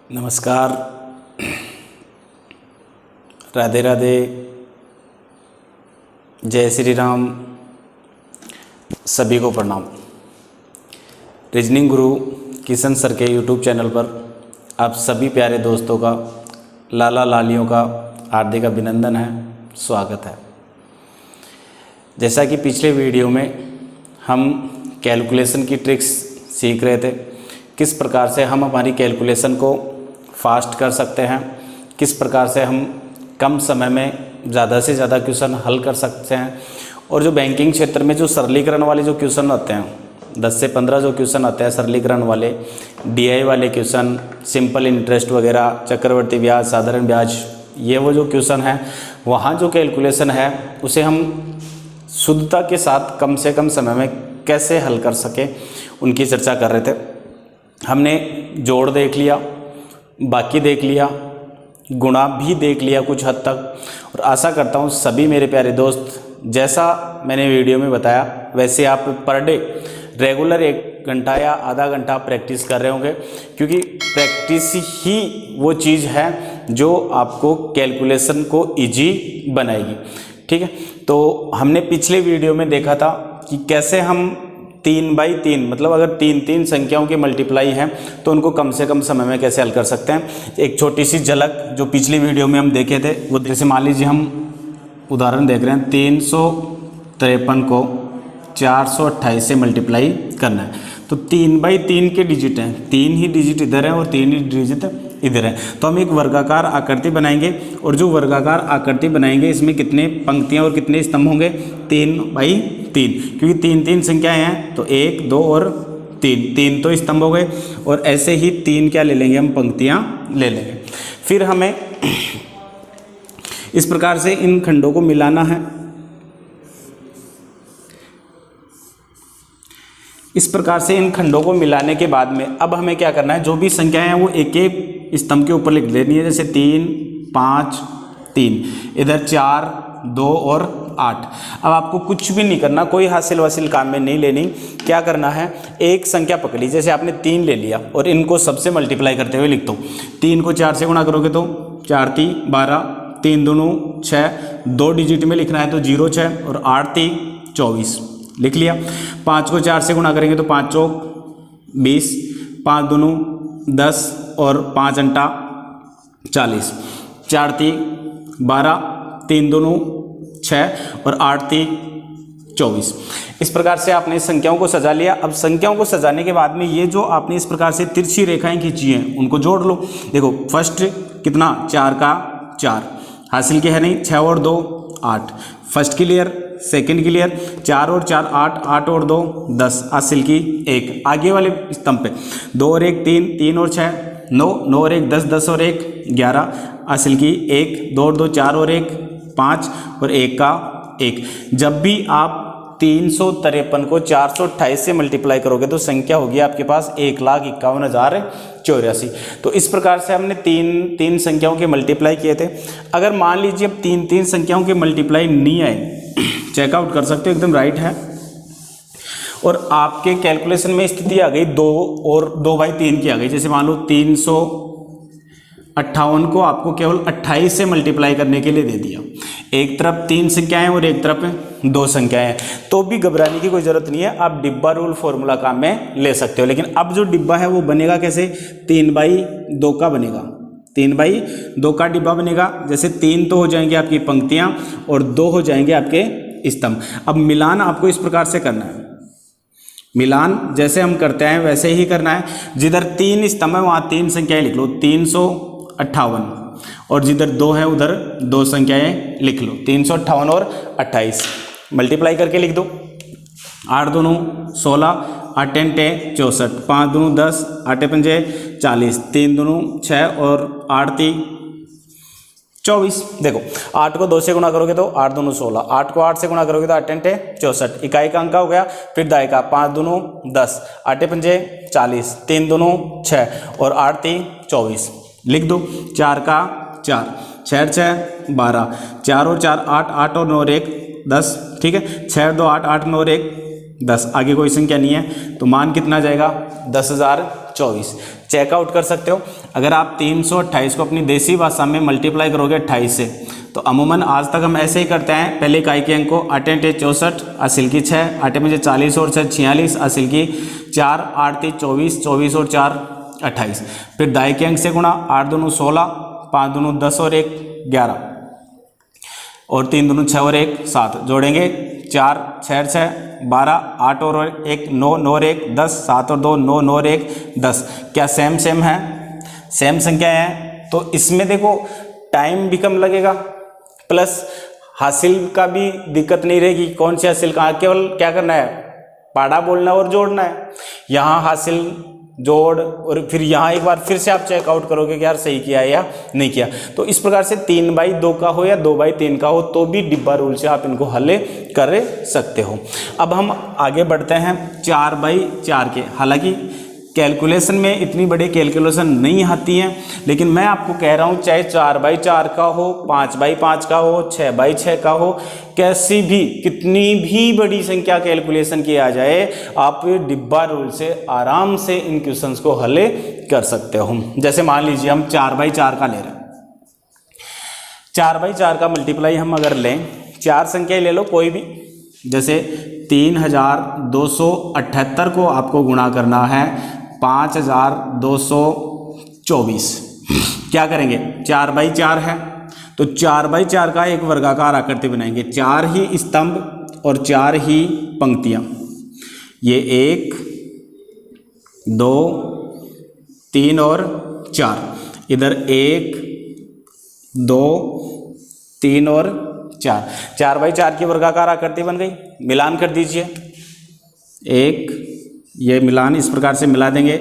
नमस्कार, राधे राधे, जय श्री राम। सभी को प्रणाम। रीजनिंग गुरु किशन सर के यूट्यूब चैनल पर आप सभी प्यारे दोस्तों का, लाला लालियों का हार्दिक अभिनंदन है, स्वागत है। जैसा कि पिछले वीडियो में हम कैलकुलेशन की ट्रिक्स सीख रहे थे, किस प्रकार से हम हमारी कैलकुलेशन को फास्ट कर सकते हैं, किस प्रकार से हम कम समय में ज़्यादा से ज़्यादा क्वेश्चन हल कर सकते हैं, और जो बैंकिंग क्षेत्र में जो सरलीकरण वाले जो क्वेश्चन होते हैं, 10 से 15 जो क्वेश्चन आते हैं सरलीकरण वाले, डीआई वाले क्वेश्चन, सिंपल इंटरेस्ट वगैरह, चक्रवर्ती ब्याज, साधारण ब्याज, ये वो जो क्वेश्चन है, वहाँ जो कैलकुलेशन है उसे हम शुद्धता के साथ कम से कम समय में कैसे हल कर सके, उनकी चर्चा कर रहे थे। हमने जोड़ देख लिया, बाकी देख लिया, गुणा भी देख लिया कुछ हद तक, और आशा करता हूँ सभी मेरे प्यारे दोस्त जैसा मैंने वीडियो में बताया वैसे आप पर डे रेगुलर 1 घंटा या आधा घंटा प्रैक्टिस कर रहे होंगे, क्योंकि प्रैक्टिस ही वो चीज़ है जो आपको कैलकुलेशन को इजी बनाएगी। ठीक है, तो हमने पिछले वीडियो में देखा था कि कैसे हम 3/3 मतलब अगर 3 संख्याओं की मल्टीप्लाई हैं तो उनको कम से कम समय में कैसे हल कर सकते हैं। एक छोटी सी झलक जो पिछली वीडियो में हम देखे थे, वो जैसे मान लीजिए हम उदाहरण देख रहे हैं, 353 को 428 से मल्टीप्लाई करना है, तो 3/3 के डिजिट हैं, 3 ही डिजिट इधर हैं और 3 ही डिजिट इधर है। तो हम एक वर्गाकार आकृति बनाएंगे, और जो वर्गाकार आकृति बनाएंगे इसमें कितने पंक्तियां और कितने स्तंभ होंगे, 3/3, क्योंकि 3 संख्याएं हैं तो 1, 2 और 3 तो स्तंभ हो गए, और ऐसे ही 3 क्या ले लेंगे हम, पंक्तियां ले लेंगे। फिर हमें इस प्रकार से इन खंडों को मिलाना है। इस प्रकार से इन खंडों को मिलाने के बाद में अब हमें क्या करना है, जो भी संख्याएं हैं वो एक एक स्तंभ के ऊपर लिख लेनी है। जैसे 3, 5, 3, इधर 4, 2 और 8। अब आपको कुछ भी नहीं करना, कोई हासिल वासिल काम में नहीं लेनी। क्या करना है, एक संख्या पकड़ी, जैसे आपने 3 ले लिया और इनको सबसे मल्टीप्लाई करते हुए लिख दो। 3 को 4 से गुणा करोगे तो 4 3 12, 3 दूनी 6, 2 डिजिट में लिखना है तो 0 6 और 8 3 24 लिख लिया। 5 को 4 से गुणा करेंगे तो 5 चौक 20, 5 दूनी 10 और 5 अंटा 40, 4 3 12, 3 दूनी 6 और 8 3 24। इस प्रकार से आपने संख्याओं को सजा लिया। अब संख्याओं को सजाने के बाद में ये जो आपने इस प्रकार से तिरछी रेखाएं खींची हैं उनको जोड़ लो। देखो फर्स्ट कितना, 4 का 4 हासिल के है नहीं, 6 और 2 8, फर्स्ट क्लियर, सेकंड क्लियर, 4 और 4 8, 8 और 2 10, हासिल की 1। आगे वाले स्तंभ पे 2 और 1 3, 3 और 6 9, 9 और 1 10, 10 और 1 11, हासिल की 1, 2 और 2 4 और 1 5 और 1 का 1। जब भी आप 353 को 428 से मल्टीप्लाई करोगे तो संख्या होगी आपके पास 1,51,084। तो इस प्रकार से हमने तीन संख्याओं के मल्टीप्लाई किए थे। अगर मान लीजिए अब 3 संख्याओं के मल्टीप्लाई नहीं आए, चेकआउट कर सकते हो, एकदम राइट है, और आपके कैलकुलेशन में स्थिति आ गई 2 और 2/3 की आ गई। जैसे मान लो 358 को आपको केवल 28 से मल्टीप्लाई करने के लिए दे दिया, एक तरफ 3 संख्याएं और एक तरफ 2 संख्याएं, तो भी घबराने की कोई ज़रूरत नहीं है। आप डिब्बा रूल फॉर्मूला काम में ले सकते हो। लेकिन अब जो डिब्बा है वो बनेगा कैसे, 3/2 का बनेगा, 3/2 का डिब्बा बनेगा। जैसे 3 तो हो जाएंगे आपकी पंक्तियां और 2 हो जाएंगे आपके स्तंभ। अब मिलान आपको इस प्रकार से करना है, मिलान जैसे हम करते हैं वैसे ही करना है। जिधर 3 स्तंभ है वहाँ 3 संख्याएं लिख लो, 358, और जिधर 2 है उधर 2 संख्याएं लिख लो, 358 और 28 मल्टीप्लाई करके लिख दो। 8 दूनी 16, 8 अंटे 64, 5 दूनी 10, 8 पंजे 40, 3 दूनी 6 और 8 3 24। देखो 8 को 2 से गुणा करोगे तो 8 दूनी 16, 8 को 8 से गुणा करोगे तो 8 अंटे 64, इकाई का अंक हो गया। फिर दाई का 5 दूनी 10, 8 पंजे 40, 3 दूनी 6 और 8 3 24 लिख दो। 4 का 4, 6 6 12, 4 और 4 8, 8 और 9 और 1 10, ठीक है, 6 और 2 8, 8 9 और 1 10, आगे कोई संख्या नहीं है तो मान कितना जाएगा, 10,024। चेकआउट कर सकते हो। अगर आप 328 को अपनी देसी भाषा में मल्टीप्लाई करोगे 28 से, तो अमूमन आज तक हम ऐसे ही करते हैं। पहले इकाई के अंक को 8 × 64, असिल की 6, 8 × 40 और 6 46, असिल की 4, 8 × 24, 24 और 4 28। फिर दाई के अंक से गुणा, 8 दूनी 16, 5 दूनी 10 और 1 11 और 3 दूनी 6 और 1 7, जोड़ेंगे 4 6 6 12, 8 और 1 9, 9 और 1 10, 7 और 2 9, 9 और 1 10। क्या सेम सेम है? सेम संख्या है। तो इसमें देखो टाइम भी कम लगेगा, प्लस हासिल का भी दिक्कत नहीं रहेगी। कौन सी हासिल कहाँ, केवल क्या करना है, पाड़ा बोलना और जोड़ना है। यहाँ हासिल जोड़ और फिर यहाँ एक बार फिर से आप चेकआउट करोगे कि यार सही किया या नहीं किया। तो इस प्रकार से 3/2 का हो या 2/3 का हो तो भी डिब्बा रूल से आप इनको हल कर सकते हो। अब हम आगे बढ़ते हैं 4/4 के। हालांकि कैलकुलेशन में इतनी बड़ी कैलकुलेशन नहीं आती है, लेकिन मैं आपको कह रहा हूँ चाहे 4/4 का हो, 5/5 का हो, 6/6 का हो, कैसी भी कितनी भी बड़ी संख्या कैलकुलेशन किया जाए, आप डिब्बा रूल से आराम से इन क्वेश्चंस को हल कर सकते हो। जैसे मान लीजिए हम 4/4 का ले रहे हैं। 4/4 का मल्टीप्लाई हम अगर लें, 4 संख्या ले लो कोई भी, जैसे 3278 को आपको गुणा करना है 5224। क्या करेंगे, 4/4 है तो 4/4 का एक वर्गाकार आकृति बनाएंगे। 4 ही स्तंभ और 4 ही पंक्तियां। ये 1 2 3 और 4, इधर 1 2 3 और 4। 4/4 की वर्गाकार आकृति बन गई। मिलान कर दीजिए। एक ये मिलान इस प्रकार से मिला देंगे।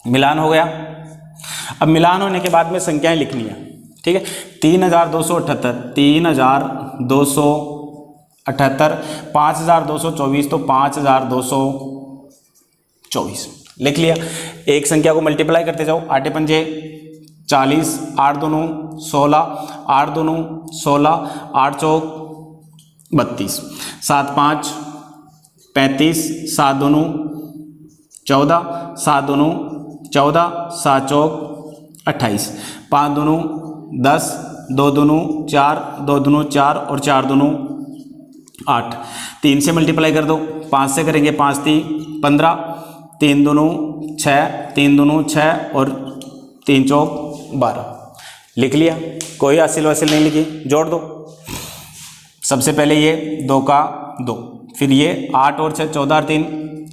मिलान हो गया। अब मिलान होने के बाद में संख्याएं लिखनी है, ठीक है। 3278, 3278, 5224 तो 5224 लिख लिया। एक संख्या को मल्टीप्लाई करते जाओ। 8 पंजे 40, 8 दूनी 16, 8 दूनी 16, 8 चौक 32, 7 5 35, 7 दूनी 14, 7 दूनी 14, 7 चौक 28, 5 दूनी 10, 2 दूनी 4, 2 दूनी 4 और 4 दूनी 8। 3 से मल्टीप्लाई कर दो। 5 से करेंगे 5 3 15, 3 दूनी 6, 3 दूनी 6 और 3 चौक 12। लिख लिया। कोई हासिल वासिल नहीं लिखी, जोड़ दो। सबसे पहले ये 2 का 2, फिर ये 8 और 6 14 और 3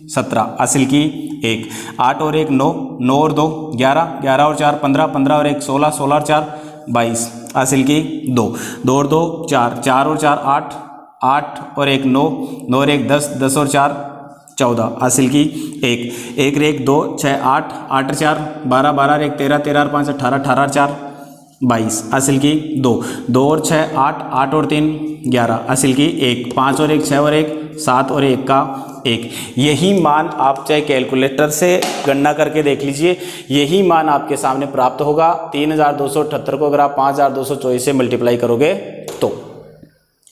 17, हासिल की 1, 8 और 1 9, 9 और 2 11, 11 और 4 15, 15 और 1 16, 16 और 4 22, हासिल की 2, 2 और 2 4, 4 और 4 8, 8 और 1 9, 9 और 1 10, 10 और 4 14, हासिल की 1, 1 और 1 2 6 8, 8 और 4 12, 12 और 1 13, 13 और 5 18, 18 और 4 22, हासिल की 2, 2 और 6 8, 8 और 3 11, हासिल की 1, 5 और 1 6 और 1 7 और 1 का 1। यही मान आप चाहे कैलकुलेटर से गणना करके देख लीजिए, यही मान आपके सामने प्राप्त होगा। 3278 को अगर आप 5224 से मल्टीप्लाई करोगे तो,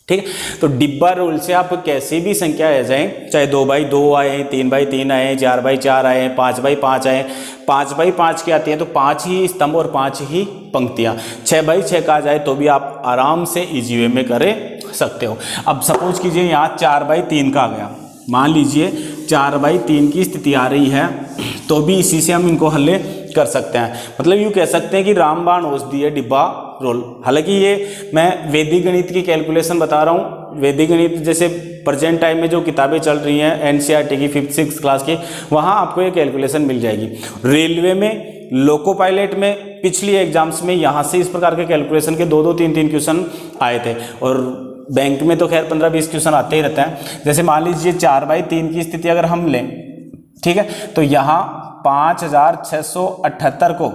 ठीक है। तो डिब्बा रूल से आप कैसी भी संख्या आ जाए, चाहे 2/2 आए, 3/3 आए, 4/4 आए, 5/5 आए, 5/5 की आती है तो 5 ही स्तंभ और 5 ही पंक्तियां। 6/6 का आ जाए तो भी आप आराम से इजी वे में कर सकते हो। अब सपोज कीजिए यहाँ 4/3 का आ गया। मान लीजिए 4/3 की स्थिति आ रही है तो भी इसी से हम इनको हल कर सकते हैं। मतलब यूँ कह सकते हैं कि रामबाण औषधि है डिब्बा रोल। हालांकि ये मैं वैदिक गणित की कैलकुलेशन बता रहा हूँ। वैदिक गणित जैसे प्रेजेंट टाइम में जो किताबें चल रही हैं एनसीईआरटी की 5th 6th क्लास की, वहाँ आपको ये कैलकुलेशन मिल जाएगी। रेलवे में, लोको पायलट में, पिछली एग्जाम्स में यहाँ से इस प्रकार के कैलकुलेशन के 2-2 3-3 क्वेश्चन आए थे। और बैंक में तो खैर 15-20 क्वेश्चन आते ही रहते हैं। जैसे मान लीजिए 4/3 की स्थिति अगर हम लें, ठीक है, तो यहाँ 5678 को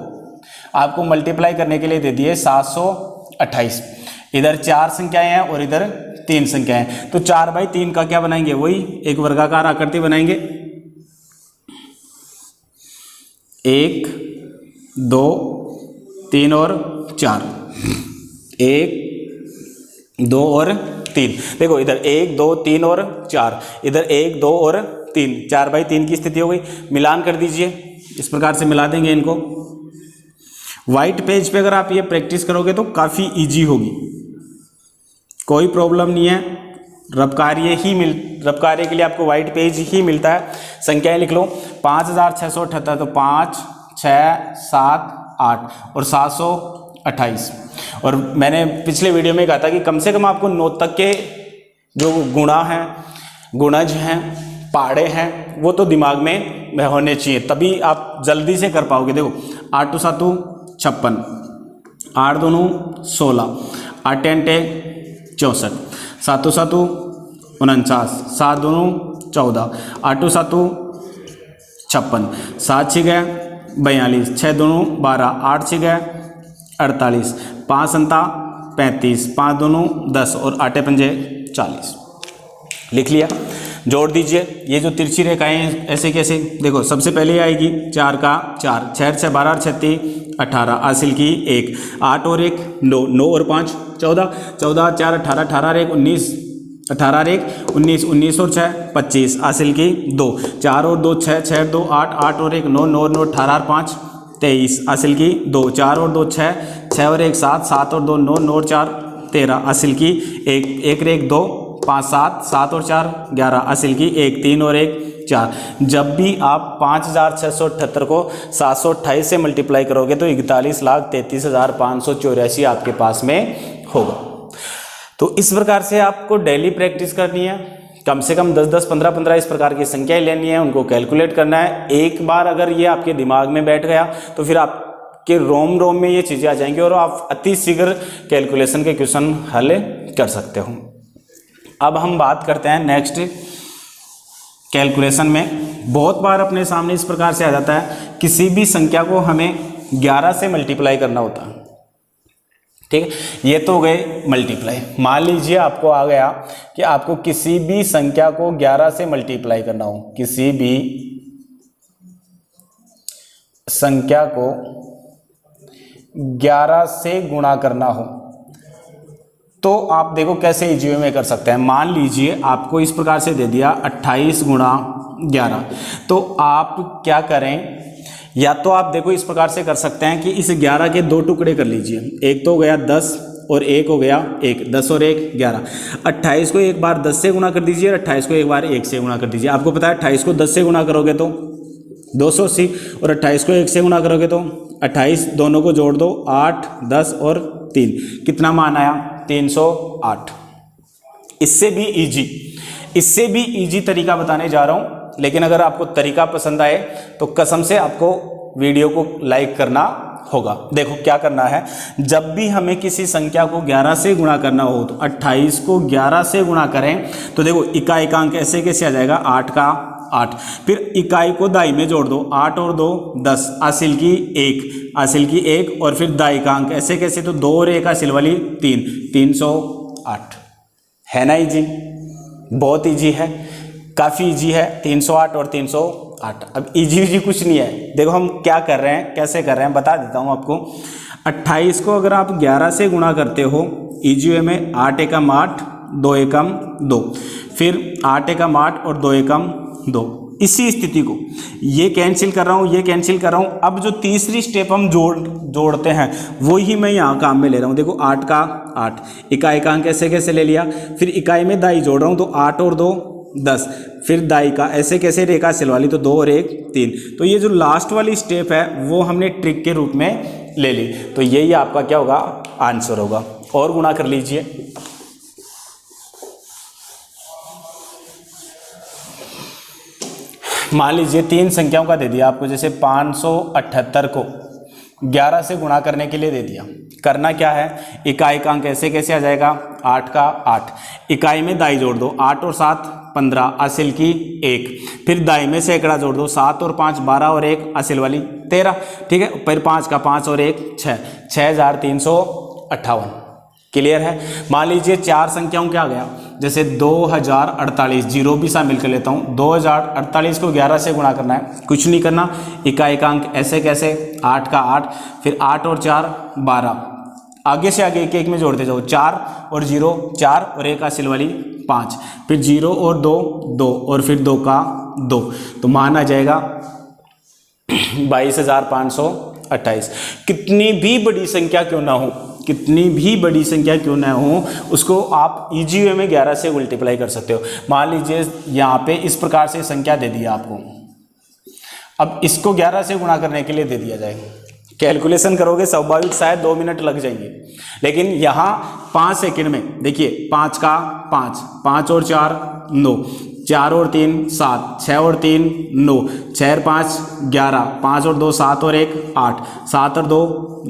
आपको मल्टीप्लाई करने के लिए दे दिए 728। इधर 4 संख्याएं हैं और इधर 3 संख्याएं हैं, तो 4/3 का क्या बनाएंगे, वही एक वर्गाकार आकृति बनाएंगे। 1 2 3 और 4, 1 2 और 3। देखो इधर 1 2 3 और 4, इधर 1 2 और 3, 4/3 की स्थिति हो गई। मिलान कर दीजिए, इस प्रकार से मिला देंगे इनको। वाइट पेज पे अगर आप ये प्रैक्टिस करोगे तो काफ़ी इजी होगी, कोई प्रॉब्लम नहीं है। रब कार्य के लिए आपको वाइट पेज ही मिलता है। संख्याएं लिख लो, 5678, तो 5 6 7 8 और 728। और मैंने पिछले वीडियो में कहा था कि कम से कम आपको 9 तक के जो गुणा हैं, गुणज हैं, पहाड़े हैं, वो तो दिमाग में होने चाहिए, तभी आप जल्दी से कर पाओगे। देखो 8 7 56, 8 2 16, 8 8 64, 7 7 49, 7 2 14, 8 7 56, 7 6 42, 6 2 12, 8 6 48, 5 7 35, 5 2 10 और 8 5 40। लिख लिया, जोड़ दीजिए। ये जो तिरछी रेखाएं हैं ऐसे कैसे, देखो सबसे पहले आएगी 4 का 4, 6 6 12 36 18, हासिल की 1, 8 और 1 9, 9 और 5 14, 14 4 18, 18 और 1 19, 18 और 1 19, 19 और 6 25, हासिल की 2, 4 और 2 6, 6 और 2 8, 8 और 1 9, 9 और 9 18 और 5 23, हासिल की 2, 4 और 2 6, 6 और 1 7, 7 और 2 9, 9 और 4 13, हासिल की 1, 1 और 1 2, 5 7, 7 और 4 11, हासिल की 1, 3 और 1 4। जब भी आप 5678 को 728 से मल्टीप्लाई करोगे तो 41,33,584 आपके पास में होगा। तो इस प्रकार से आपको डेली प्रैक्टिस करनी है, कम से कम 10-10, 15-15 इस प्रकार की संख्याएं लेनी है, उनको कैलकुलेट करना है। एक बार अगर ये आपके दिमाग में बैठ गया तो फिर आपके रोम में ये चीज़ें आ जाएंगी और आप अति शीघ्र कैलकुलेशन के क्वेश्चन हल कर सकते हो। अब हम बात करते हैं नेक्स्ट कैलकुलेशन में। बहुत बार अपने सामने इस प्रकार से आ जाता है, किसी भी संख्या को हमें 11 से मल्टीप्लाई करना होता है, ठीक है। ये तो गए मल्टीप्लाई। मान लीजिए आपको आ गया कि आपको किसी भी संख्या को 11 से मल्टीप्लाई करना हो, किसी भी संख्या को 11 से गुणा करना हो, तो आप देखो कैसे इजी वे में कर सकते हैं। मान लीजिए आपको इस प्रकार से दे दिया 28 गुणा 11, तो आप क्या करें, या तो आप देखो इस प्रकार से कर सकते हैं कि इस 11 के 2 टुकड़े कर लीजिए। एक तो हो गया 10 और एक हो गया 1, 10 और 1 11। 28 को एक बार 10 से गुणा कर दीजिए और 28 को एक बार 1 से गुणा कर दीजिए। आपको पता है 28 को 10 से गुणा करोगे तो 280 और 28 को 1 से गुणा करोगे तो 28, दोनों को जोड़ दो 8 10 और 3, कितना मान आया 308। इससे भी इजी तरीका बताने जा रहा हूं, लेकिन अगर आपको तरीका पसंद आए तो कसम से आपको वीडियो को लाइक करना होगा। देखो क्या करना है, जब भी हमें किसी संख्या को 11 से गुणा करना हो तो 28 को 11 से गुणा करें तो देखो इकाई का अंक ऐसे कैसे आ जाएगा, 8 का 8, फिर इकाई को दाई में जोड़ दो, 8 और 2 10, हासिल की 1 और फिर दाई का अंक ऐसे कैसे, तो 2 और 1 हासिल वाली 3, 308 है ना। इजी, बहुत इजी है, काफ़ी इजी है। 308 और 308। अब इजी कुछ नहीं है, देखो हम क्या कर रहे हैं, कैसे कर रहे हैं बता देता हूँ आपको। 28 को अगर आप 11 से गुणा करते हो इजी वे में, 8 एकम 8, 2 एकम 2, फिर 8 एकम 8 और 2 एकम 2, इसी स्थिति को ये कैंसिल कर रहा हूँ, ये कैंसिल कर रहा हूँ। अब जो तीसरी स्टेप हम जोड़ते हैं वो ही मैं यहाँ काम में ले रहा हूँ। देखो 8 का 8, इकाई का अंक ऐसे कैसे ले लिया, फिर इकाई में दाई जोड़ रहा हूँ तो 8 और 2 10, फिर दाई का ऐसे कैसे रेखा सिलवा ली तो 2 और 1 3। तो ये जो लास्ट वाली स्टेप है वो हमने ट्रिक के रूप में ले ली, तो यही आपका क्या होगा, आंसर होगा। और गुणा कर लीजिए, मान लीजिए 3 संख्याओं का दे दिया आपको, जैसे 578 को 11 से गुणा करने के लिए दे दिया। करना क्या है, इकाई का अंक ऐसे कैसे आ जाएगा, 8 का 8, इकाई में दाई जोड़ दो, 8 और 7 15, हासिल की 1, फिर दाई में सैकड़ा जोड़ दो, 7 और 5 12 और 1 हासिल वाली 13, ठीक है। फिर 5 का 5 और 1 6, 6358। क्लियर है। मान लीजिए 4 संख्याओं क्या आ गया, जैसे 2048, जीरो भी शामिल कर लेता हूँ। 2048 को 11 से गुणा करना है, कुछ नहीं करना, इकाई का अंक ऐसे कैसे, 8 का 8, फिर 8 और 4 12, आगे से आगे एक एक में जोड़ते जाओ, 4 और 0 4 और 1 हासिल वाली 5, फिर 0 और 2 2 और फिर 2 का 2, तो मान आ जाएगा 22,528। कितनी भी बड़ी संख्या क्यों ना हो, कितनी भी बड़ी संख्या क्यों ना हो, उसको आप इजी वे में 11 से मल्टीप्लाई कर सकते हो। मान लीजिए यहाँ पे इस प्रकार से संख्या दे दी आपको, अब इसको 11 से गुणा करने के लिए दे दिया जाएगा, कैलकुलेशन करोगे स्वाभाविक शायद 2 मिनट लग जाएंगे, लेकिन यहाँ 5 सेकंड में देखिए 5 का 5, 5 और 4 9, 4 और 3 7, 6 और 3 9, 6 और 5 11, 5 और 2 7 और 1 8, 7 और 2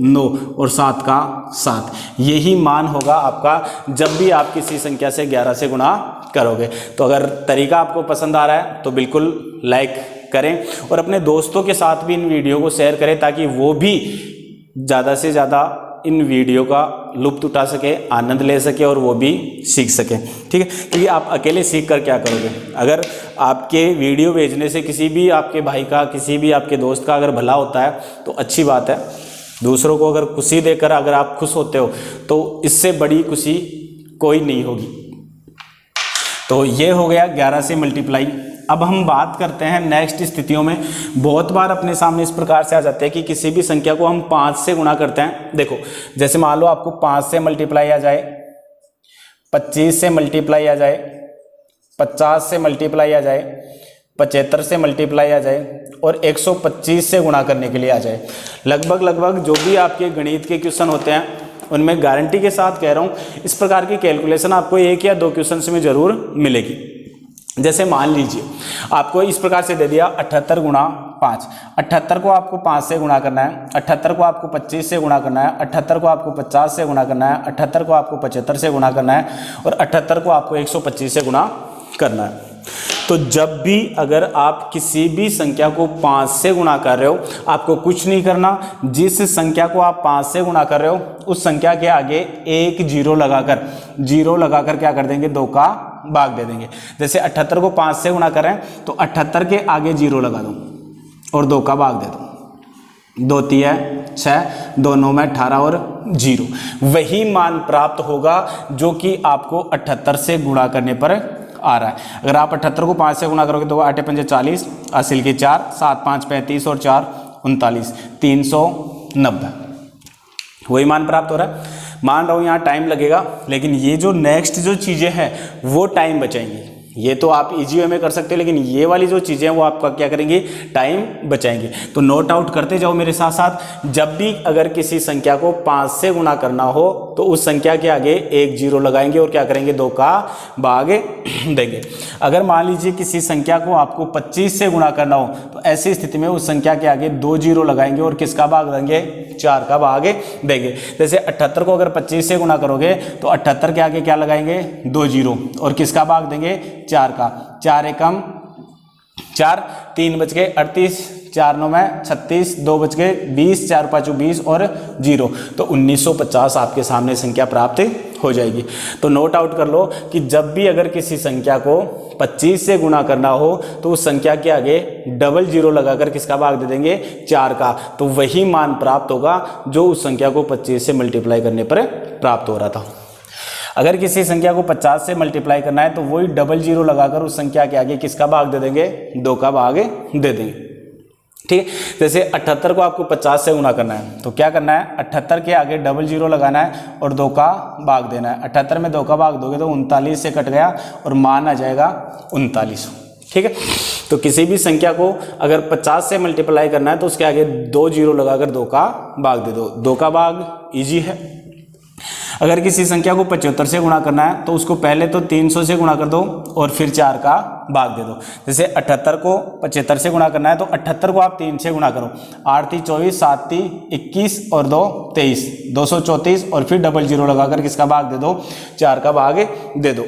9 और 7 का 7। यही मान होगा आपका जब भी आप किसी संख्या से 11 से गुणा करोगे। तो अगर तरीका आपको पसंद आ रहा है तो बिल्कुल लाइक करें और अपने दोस्तों के साथ भी इन वीडियो को शेयर करें, ताकि वो भी ज़्यादा से ज़्यादा इन वीडियो का लुत्फ उठा सके, आनंद ले सके और वो भी सीख सके। ठीक है, क्योंकि आप अकेले सीख कर क्या करोगे, अगर आपके वीडियो भेजने से किसी भी आपके भाई का, किसी भी आपके दोस्त का अगर भला होता है तो अच्छी बात है। दूसरों को अगर खुशी देकर अगर आप खुश होते हो तो इससे बड़ी खुशी कोई नहीं होगी। तो ये हो गया 11 से मल्टीप्लाई। अब हम बात करते हैं नेक्स्ट स्थितियों में। बहुत बार अपने सामने इस प्रकार से आ जाते हैं कि किसी भी संख्या को हम 5 से गुणा करते हैं। देखो जैसे मान लो आपको 5 से मल्टीप्लाई आ जाए, 25 से मल्टीप्लाई आ जाए, 50 से मल्टीप्लाई आ जाए, 75 से मल्टीप्लाई आ जाए और 125 से गुणा करने के लिए आ जाए। लगभग जो भी आपके गणित के क्वेश्चन होते हैं उनमें गारंटी के साथ कह रहा हूँ इस प्रकार की कैलकुलेशन आपको 1 या 2 क्वेश्चन में जरूर मिलेगी। जैसे मान लीजिए आपको इस प्रकार से दे दिया 78 गुणा 5, 78 को आपको 5 से गुणा करना है, 78 को आपको 25 से गुणा करना है, 78 को आपको 50 से गुणा करना है, 78 को आपको 75 से गुणा करना है और 78 को आपको 125 से गुणा करना है। तो जब भी अगर आप किसी भी संख्या को 5 से गुणा कर रहे हो, आपको कुछ नहीं करना। जिस संख्या को आप 5 से गुणा कर रहे हो उस संख्या के आगे एक जीरो लगाकर क्या कर देंगे, 2 का भाग दे देंगे। जैसे 78 को 5 से गुणा कर रहे हैं तो 78 के आगे जीरो लगा दो और 2 का भाग दे दो। 2 3 6, 2 9 में 18 और 0। वही मान प्राप्त होगा जो कि आपको 78 से गुणा करने पर आ रहा है। अगर आप 78 को 5 से गुणा करोगे तो 8 5 40, हासिल के 4, 7 5 35 और 4 39, 390। वही मान प्राप्त हो रहा है। मान रहा हूँ यहाँ टाइम लगेगा, लेकिन ये जो नेक्स्ट जो चीज़ें हैं वो टाइम बचाएंगी। ये तो आप इजी वे में कर सकते हो, लेकिन ये वाली जो चीज़ें हैं वो आपका क्या करेंगी, टाइम बचाएंगे। तो नोट आउट करते जाओ मेरे साथ साथ। जब भी अगर किसी संख्या को 5 से गुणा करना हो तो उस संख्या के आगे एक जीरो लगाएंगे और क्या करेंगे, 2 का भाग देंगे। अगर मान लीजिए किसी संख्या को आपको 25 से गुणा करना हो तो ऐसी स्थिति में उस संख्या के आगे 2 जीरो लगाएंगे और किसका भाग देंगे, 4 का भाग देंगे। जैसे 78 को अगर 25 से गुणा करोगे तो 78 के आगे क्या लगाएंगे, 2 जीरो और किसका भाग देंगे, 4 का। 4 एकम 4, 3 बच गए 38, 4 9 में 36, 2 बच गए 20, 4 5 20 और 0, तो 1950 आपके सामने संख्या प्राप्त हो जाएगी। तो नोट आउट कर लो कि जब भी अगर किसी संख्या को 25 से गुणा करना हो तो उस संख्या के आगे डबल जीरो लगाकर किसका भाग दे देंगे, 4 का। तो वही मान प्राप्त होगा जो उस संख्या को 25 से मल्टीप्लाई करने पर प्राप्त हो रहा था। अगर किसी संख्या को 50 से मल्टीप्लाई करना है तो वही डबल जीरो लगाकर उस संख्या के आगे किसका भाग दे देंगे, 2 का भाग दे देंगे। ठीक है, जैसे 78 को आपको 50 से गुणा करना है तो क्या करना है, 78 के आगे डबल जीरो लगाना है और 2 का भाग देना है। 78 में 2 का भाग दोगे तो 39 से कट गया और मान आ जाएगा 39। ठीक है, तो किसी भी संख्या को अगर 50 से मल्टीप्लाई करना है तो उसके आगे 2 जीरो लगाकर 2 का भाग दे दो। 2 का भाग ईजी है। अगर किसी संख्या को 75 से गुणा करना है तो उसको पहले तो 300 से गुणा कर दो और फिर 4 का भाग दे दो। जैसे 78 को 75 से गुणा करना है तो 78 को आप 3 से गुणा करो, 8 3 24, 7 3 21 और 2 23, 234 और फिर डबल जीरो लगाकर किसका भाग दे दो, 4 का भाग दे दो।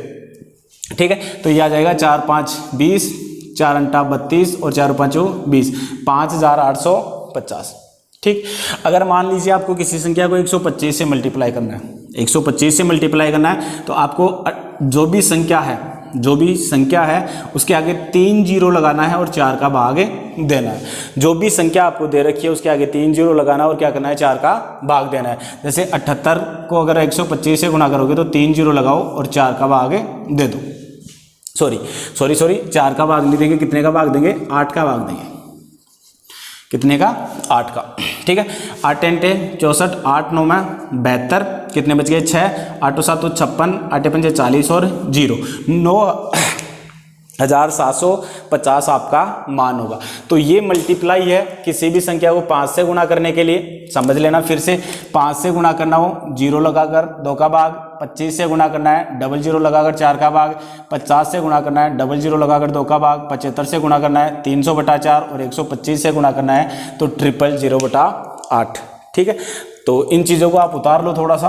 ठीक है, तो ये आ जाएगा 4 5 20, 4 अंटा 32 और 4 5 20, 5850। ठीक, अगर मान लीजिए आपको किसी संख्या को 125 से मल्टीप्लाई करना है, 125 से मल्टीप्लाई करना है तो आपको जो भी संख्या है जो भी संख्या है उसके आगे 3 जीरो लगाना है और 4 का भाग देना है। जो भी संख्या आपको दे रखी है उसके आगे 3 जीरो लगाना है और क्या करना है, 4 का भाग देना है। जैसे 78 को अगर 125 से गुणा करोगे तो 3 जीरो लगाओ और 4 का भाग दे दो। सॉरी 4 का भाग नहीं देंगे, कितने का भाग देंगे, 8 का भाग देंगे। कितने का, 8 का। ठीक है, 8 × 64, 8 9 में 72, कितने बच गए, 6, 8 7 56, 8 5 40 और 0, 9750 आपका मान होगा। तो ये मल्टीप्लाई है किसी भी संख्या को 5 से गुणा करने के लिए, समझ लेना। फिर से 5 से गुणा करना हो 0 लगाकर 2 का भाग, 25 से गुणा करना है 00 लगाकर 4 का भाग, 50 से गुणा करना है 00 लगाकर 2 का भाग, 75 से गुणा करना है 300/4 और 125 से गुणा करना है तो 000/8। ठीक है, तो इन चीज़ों को आप उतार लो थोड़ा सा,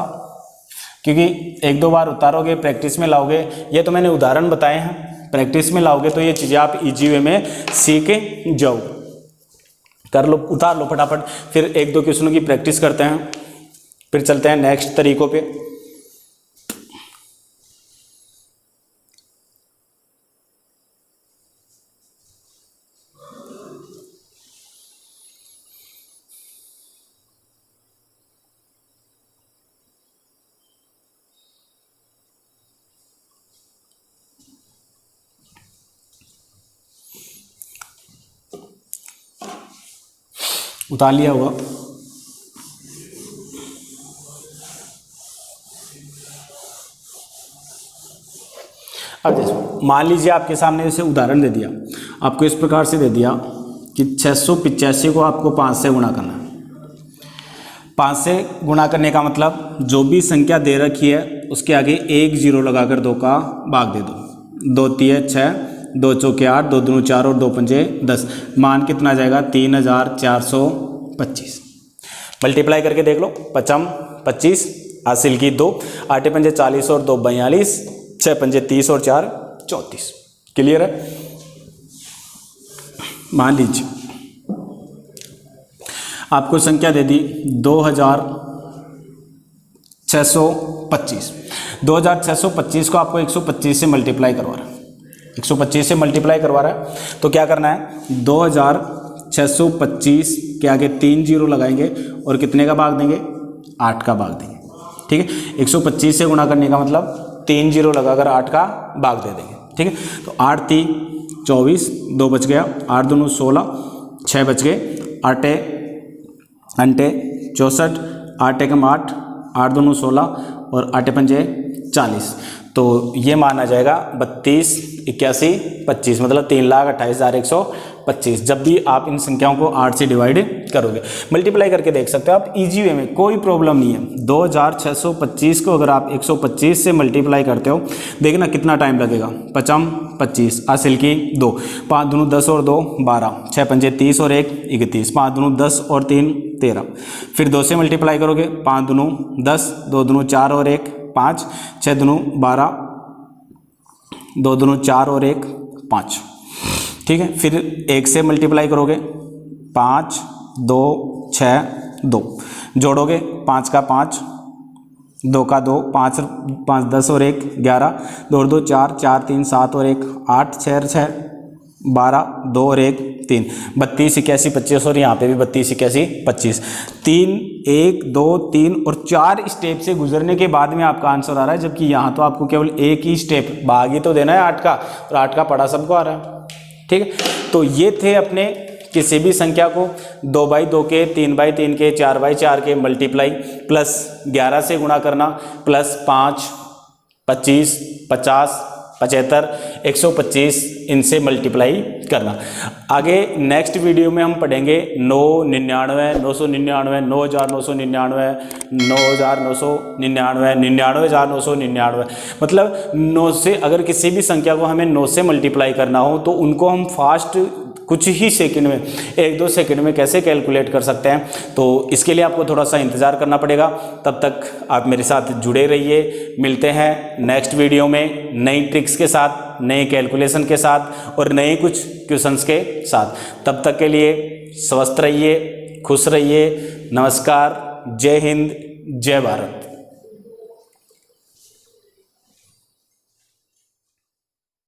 क्योंकि 1-2 बार उतारोगे, प्रैक्टिस में लाओगे। ये तो मैंने उदाहरण बताए हैं, प्रैक्टिस में लाओगे तो ये चीज़ें आप इजी वे में सीख जाओ। कर लो, उतार लो फटाफट। फिर 1-2 क्वेश्चनों की प्रैक्टिस करते हैं, फिर चलते हैं नेक्स्ट तरीकों पे। उतार लिया होगा। अब जैसे मान लीजिए आपके सामने जैसे उदाहरण दे दिया, आपको इस प्रकार से दे दिया कि 685 को आपको 5 से गुणा करना है। 5 से गुणा करने का मतलब जो भी संख्या दे रखी है उसके आगे 1 जीरो लगाकर 2 का भाग दे दो। 2 3 6, 2 चौके 8, 2 दूनी 4 और 2 पंजे 10। मान कितना जाएगा, 3425। मल्टीप्लाई करके देख लो, 5 25, हासिल की 2, 8 पंजे 40 और 2 42, 6 पंजे 30 और 4 34। क्लियर है। मान लीजिए आपको संख्या दे दी 2625। 2625 को आपको 125 से मल्टीप्लाई करवा रहा है, 125 से मल्टीप्लाई करवा रहा है। तो क्या करना है, 2625 के आगे 3 जीरो लगाएंगे और कितने का भाग देंगे, 8 का भाग देंगे। ठीक है, 125 से गुणा करने का मतलब 3 जीरो लगाकर 8 का भाग दे देंगे। ठीक है, तो 8 3 24, 2 बच गया, 8 दूनी 16, 6 बच गए, 8 अंटे 64, 8 एकम 8, 8 दूनी 16 और 8 पंजे 40। तो ये मान आ जाएगा 32 81 25, मतलब 3,28,125। जब भी आप इन संख्याओं को 8 से डिवाइड करोगे, मल्टीप्लाई करके देख सकते हो आप इजी वे में, कोई प्रॉब्लम नहीं है। 2625 को अगर आप 125 से मल्टीप्लाई करते हो, देखना कितना टाइम लगेगा। 5 25, हासिल की 2, 5 दूनी 10 और 2 12, 6 पंजे 30 और 1 31, 5 दूनी 10 और 3 13। फिर 2 से मल्टीप्लाई करोगे, 5 दूनी 10, 2 दूनी 4 और 1 5, 6 दूनी 12, 2 दूनी 4 और 1 5। ठीक है, फिर 1 से मल्टीप्लाई करोगे, 5 2 6 2, जोड़ोगे 5 का 5, 2 का 2, 5 5 10 और 1 11, 2 2 4, 4 3 7 और 1 8, 6 6 12, 2 और 1 3, 32 81 25 और यहाँ पे भी 32 81 25। 3 1 2 3 और 4 स्टेप से गुजरने के बाद में आपका आंसर आ रहा है, जबकि यहाँ तो आपको केवल एक ही स्टेप भाग ही तो देना है 8 का, और 8 का पढ़ा सबको आ रहा है। ठीक है, तो ये थे अपने किसी भी संख्या को 2/2 के, 3/3 के, 4/4 के मल्टीप्लाई, प्लस 11 से गुणा करना, प्लस 5 25 50 75 125 इनसे मल्टीप्लाई करना। आगे नेक्स्ट वीडियो में हम पढ़ेंगे 9 99 999 9999 9999 99,999। मतलब 9 से अगर किसी भी संख्या को हमें 9 से मल्टीप्लाई करना हो तो उनको हम फास्ट कुछ ही सेकंड में, 1-2 सेकंड में कैसे कैलकुलेट कर सकते हैं। तो इसके लिए आपको थोड़ा सा इंतज़ार करना पड़ेगा। तब तक आप मेरे साथ जुड़े रहिए। मिलते हैं नेक्स्ट वीडियो में नई ट्रिक्स के साथ, नए कैलकुलेशन के साथ और नए कुछ क्वेश्चंस के साथ। तब तक के लिए स्वस्थ रहिए, खुश रहिए। नमस्कार, जय हिंद, जय भारत।